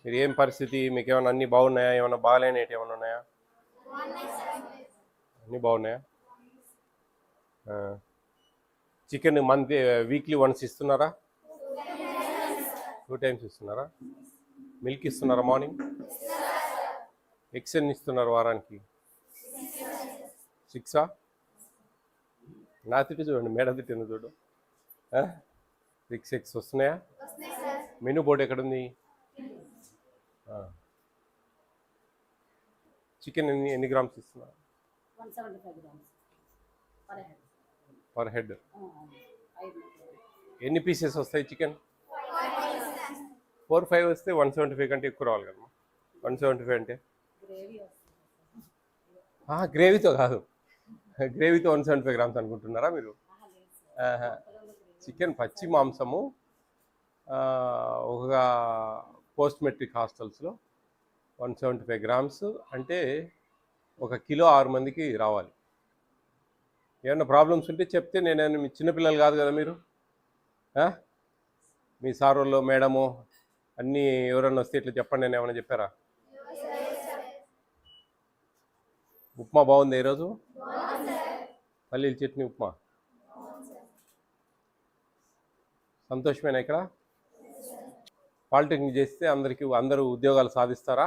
మీరు ఏం పరిస్థితి? మీకు ఏమైనా అన్నీ బాగున్నాయా? ఏమైనా బాగాలేనివి ఏమైనా ఉన్నాయా? అన్నీ బాగున్నాయా? చికెన్ వీక్లీ వన్స్ ఇస్తున్నారా? 2 టైమ్స్ ఇస్తున్నారా? మిల్క్ ఇస్తున్నారా మార్నింగ్? ఎగ్స్ ఎన్ని ఇస్తున్నారు వారానికి? 6ఆ? నా తిట్టు చూడండి, మేడ తిట్టింది చూడు. 6 ఎగ్స్ వస్తున్నాయా? మెనూ బోర్డు ఎక్కడుంది? చికెన్ ఎన్ని గ్రామ్స్ ఇస్తున్నారు? 175 grams పర్ హెడ్. ఎన్ని పీసెస్ వస్తాయి చికెన్? 4-5 వస్తే 175 కంటే ఎక్కువ రావాలి కదమ్మా. 175 అంటే గ్రేవీతో కాదు, గ్రేవీతో 175 గ్రామ్స్ అనుకుంటున్నారా మీరు? చికెన్ పచ్చి మాంసము ఒక పోస్ట్ మెట్రిక్ హాస్టల్స్లో 175 గ్రామ్స్ అంటే 1 కిలో 6 మందికి రావాలి. ఏమన్నా ప్రాబ్లమ్స్ ఉంటే చెప్తే నేనైనా మీ చిన్నపిల్లలు కాదు కదా మీరు. మీ సార్ వాళ్ళు మేడము అన్నీ ఎవరన్నా వస్తే ఇట్లా చెప్పండి నేను ఏమైనా చెప్పారా? ఉప్మా బాగుంది ఈరోజు? పల్లీల చట్నీ ఉప్మా. సంతోషమేనా ఇక్కడ? పాలిటెక్నిక్ చేస్తే అందరూ ఉద్యోగాలు సాధిస్తారా?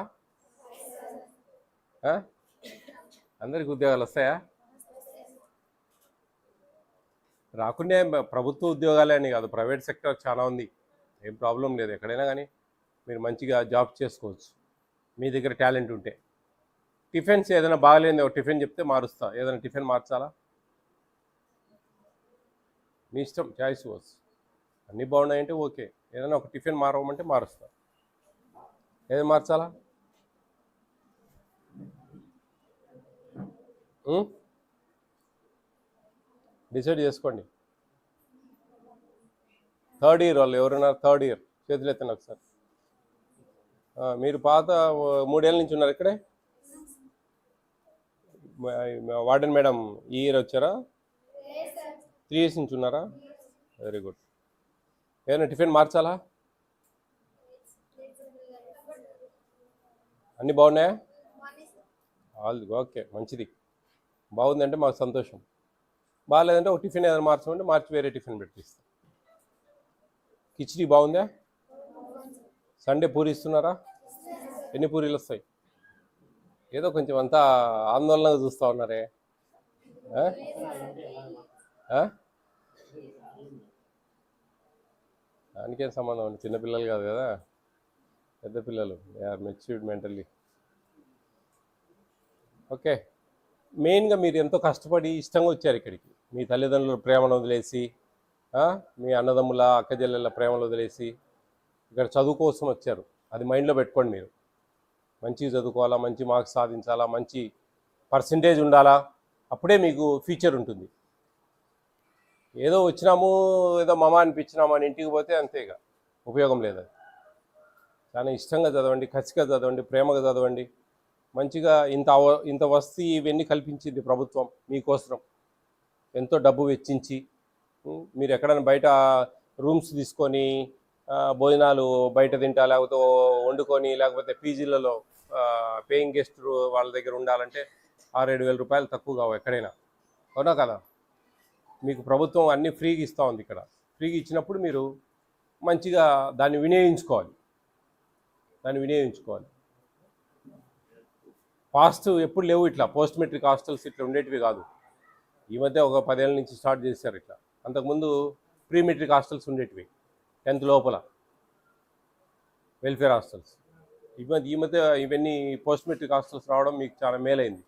అందరికి ఉద్యోగాలు వస్తాయా? రాకుండా ప్రభుత్వ ఉద్యోగాలే అని కాదు, ప్రైవేట్ సెక్టర్ చాలా ఉంది, ఏం ప్రాబ్లం లేదు. ఎక్కడైనా కానీ మీరు మంచిగా జాబ్ చేసుకోవచ్చు మీ దగ్గర టాలెంట్ ఉంటే. టిఫిన్స్ ఏదైనా బాగలేని ఒక టిఫిన్ చెప్తే మారుస్తా. ఏదైనా టిఫిన్ మార్చాలా? మీ ఇష్టం, చాయిస్ వాస్. అన్నీ బాగున్నాయంటే ఓకే. ఏదైనా ఒక టిఫిన్ మారవమంటే మారుస్తా. ఏది మార్చాలా? డిసైడ్ చేసుకోండి. 3rd ఇయర్ వాళ్ళు ఎవరున్నారు? 3rd ఇయర్ చేతులు ఎత్తండి ఒకసారి. మీరు పాత 3 ఏళ్ళ నుంచి ఉన్నారు ఇక్కడే? వార్డెన్ మేడం ఈ ఇయర్ వచ్చారా? 3 ఇయర్స్ నుంచి ఉన్నారా? Very good. ఏదైనా టిఫిన్ మార్చాలా? అన్నీ బాగున్నాయా? ఓకే, మంచిది. బాగుందంటే మాకు సంతోషం. బాగాలేదంటే ఒక టిఫిన్ ఏదైనా మార్చమంటే మార్చి వేరే టిఫిన్ పెట్టిస్తాం. కిచిడి బాగుందా? సండే పూరి ఇస్తున్నారా? ఎన్ని పూరీలు వస్తాయి? ఏదో కొంచెం అంతా ఆందోళనగా చూస్తూ ఉన్నారే. దానికేం సంబంధం అండి, చిన్నపిల్లలు కాదు కదా, పెద్ద పిల్లలు, they are matured mentally. Okay. మెయిన్గా మీరు ఎంతో కష్టపడి ఇష్టంగా వచ్చారు ఇక్కడికి. మీ తల్లిదండ్రుల ప్రేమను వదిలేసి, మీ అన్నదమ్ముల అక్కజల్లెల ప్రేమను వదిలేసి ఇక్కడ చదువు కోసం వచ్చారు. అది మైండ్లో పెట్టుకోండి. మీరు మంచిగా చదువుకోవాలా, మంచి మార్క్స్ సాధించాలా, మంచి పర్సంటేజ్ ఉండాలా, అప్పుడే మీకు ఫ్యూచర్ ఉంటుంది. ఏదో వచ్చినాము, ఏదో మమ అనిపించినాము అని ఇంటికి పోతే అంతేగా, ఉపయోగం లేదు. చాలా ఇష్టంగా చదవండి, ఖచ్చితంగా చదవండి, ప్రేమగా చదవండి. మంచిగా ఇంత వసతి ఇవన్నీ కల్పించింది ప్రభుత్వం మీకోసం. ఎంతో డబ్బు వెచ్చించి మీరు ఎక్కడైనా బయట రూమ్స్ తీసుకొని భోజనాలు బయట తింటా, లేకపోతే వండుకొని, లేకపోతే పీజీలలో పేయింగ్ గెస్ట్ వాళ్ళ దగ్గర ఉండాలంటే 6-7 వేల రూపాయలు తక్కువ కావు ఎక్కడైనా, అవునా కదా? మీకు ప్రభుత్వం అన్నీ ఫ్రీగా ఇస్తూ ఉంది ఇక్కడ. ఫ్రీగా ఇచ్చినప్పుడు మీరు మంచిగా దాన్ని వినియోగించుకోవాలి. ఎప్పుడు లేవు ఇట్లా పోస్ట్ మెట్రిక్ హాస్టల్స్ ఇట్లా ఉండేటివి కాదు. ఈ మధ్య ఒక 10 ఏళ్ళ నుంచి స్టార్ట్ చేశారు ఇట్లా. అంతకుముందు ప్రీ మెట్రిక్ హాస్టల్స్ ఉండేటివి, 10th లోపల వెల్ఫేర్ హాస్టల్స్. ఈ మధ్య ఇవన్నీ పోస్ట్ మెట్రిక్ హాస్టల్స్ రావడం మీకు చాలా మేలైంది.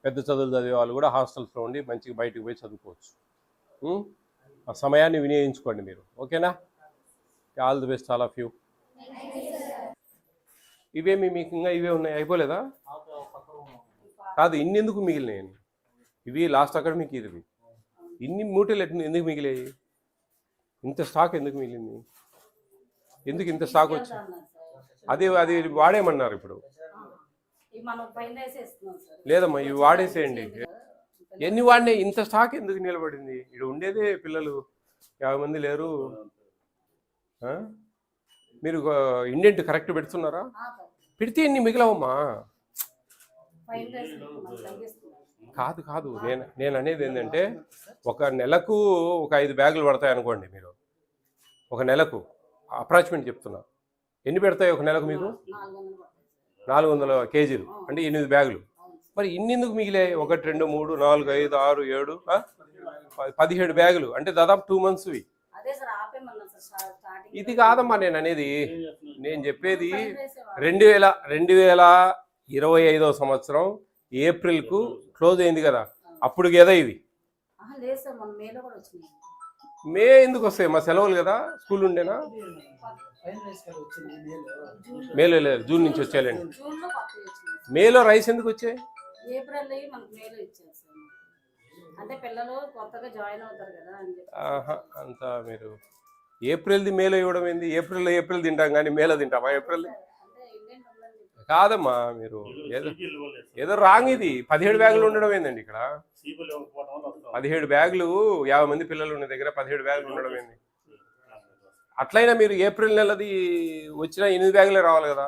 పెద్ద చదువులు చదివే వాళ్ళు కూడా హాస్టల్స్లో ఉండి మంచిగా బయటకు పోయి చదువుకోవచ్చు. ఆ సమయాన్ని వినియోగించుకోండి మీరు, ఓకేనా? All the best all of you. ఇవేమి మీకు ఇంకా ఇవే ఉన్నాయి, అయిపోలేదా? కాదు, ఇన్ని ఎందుకు మిగిలినాయి? ఇవి లాస్ట్ అకాడమిక్ ఇయర్. ఇవి ఇన్ని మూటలు ఎందుకు మిగిలాయి? ఇంత స్టాక్ ఎందుకు మిగిలింది? ఎందుకు ఇంత స్టాక్ వచ్చింది? అది వాడేమన్నారు ఇప్పుడు? లేదమ్మా, ఇవి వాడేసేయండి. ఎన్ని వాడినాయి? ఇంత స్టాక్ ఎందుకు నిలబడింది? ఇక్కడ ఉండేదే పిల్లలు 50 మంది లేరు. మీరు ఇండెంట్ కరెక్ట్ పెడుతున్నారా? పెడితే ఇన్ని మిగిలవమ్మా. ఫైన్ రైస్ మనం తగ్గిస్తున్నాం. కాదు నేను అనేది ఏంటంటే ఒక నెలకు ఒక 5 బ్యాగులు పడతాయి అనుకోండి. మీరు ఒక నెలకు అప్రాక్సిమేట్ చెప్తున్నా, ఎన్ని పెడతాయి ఒక నెలకు మీకు? 400 పడుతుంది. 400 కేజీలు అంటే 8 బ్యాగులు. అవును సార్. మరి ఇన్నెందుకు మిగిలే? 1 2 3 4 5 6 7 17 బ్యాగులు అంటే దాదాపు 2 months. అదే సార్ ఆపేమన్నా సార్ స్టార్టింగ్. ఇది కాదమ్మా నేను అనేది. నేను చెప్పేది ఫైన్ రైస్ వాడు. 2025వ సంవత్సరం ఏప్రిల్కు క్లోజ్ అయింది కదా, అప్పుడు కదా ఇవి. లేదు సార్ మన మేలో కూడా వచ్చినాయి. మే ఎందుకు వస్తాయి? మా సెలవులు కదా, స్కూల్ ఉండేనా? మేలో లేదు, జూన్ నుంచి వచ్చాయండి. జూన్లో పప్పు వచ్చినాయి. మేలో రైస్ ఎందుకు వచ్చాయి? ఏప్రిల్ మనకు మేలో ఇచ్చారు సార్. అంటే పిల్లలు కొత్తగా జాయిన్ అవుతారు కదా అని చెప్పి. అంతా మీరు ఏప్రిల్ది మేలో ఇవ్వడం ఏంది? ఏప్రిల్ తింటాం కానీ మేలో తింటామా? ఏప్రిల్ అంటే ఇండియన్ ఉందని చెప్పి. కాదమ్మా, మీరు ఏదో రాంగ్. ఇది 17 బ్యాగులు ఉండడం ఏందండి ఇక్కడ? 17 బ్యాగులు, 50 మంది పిల్లలు ఉన్న దగ్గర 17 బ్యాగులు ఉండడం ఏంది? అట్లయినా మీరు ఏప్రిల్ నెలది వచ్చిన 8 బ్యాగులే రావాలి కదా,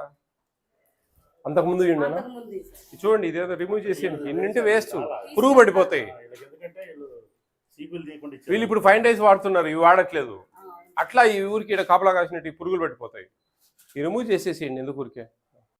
అంతకుముందు ఉండేనా? అంతకుముందు సార్. చూడండి, ఇదేదో రిమూవ్ చేసేయండి. ఇన్నింటి వేస్ట్, పురుగు పడిపోతాయి. వీళ్ళు ఇప్పుడు ఫైన్ రైస్ వాడుతున్నారు, ఇవి వాడట్లేదు. అట్లా ఈ ఊరికి ఇక్కడ కాపలా కాసినట్టు ఈ పురుగులు పట్టిపోతాయి. ఈ రిమూవ్ చేసేసేయండి, ఎందుకు ఊరికే.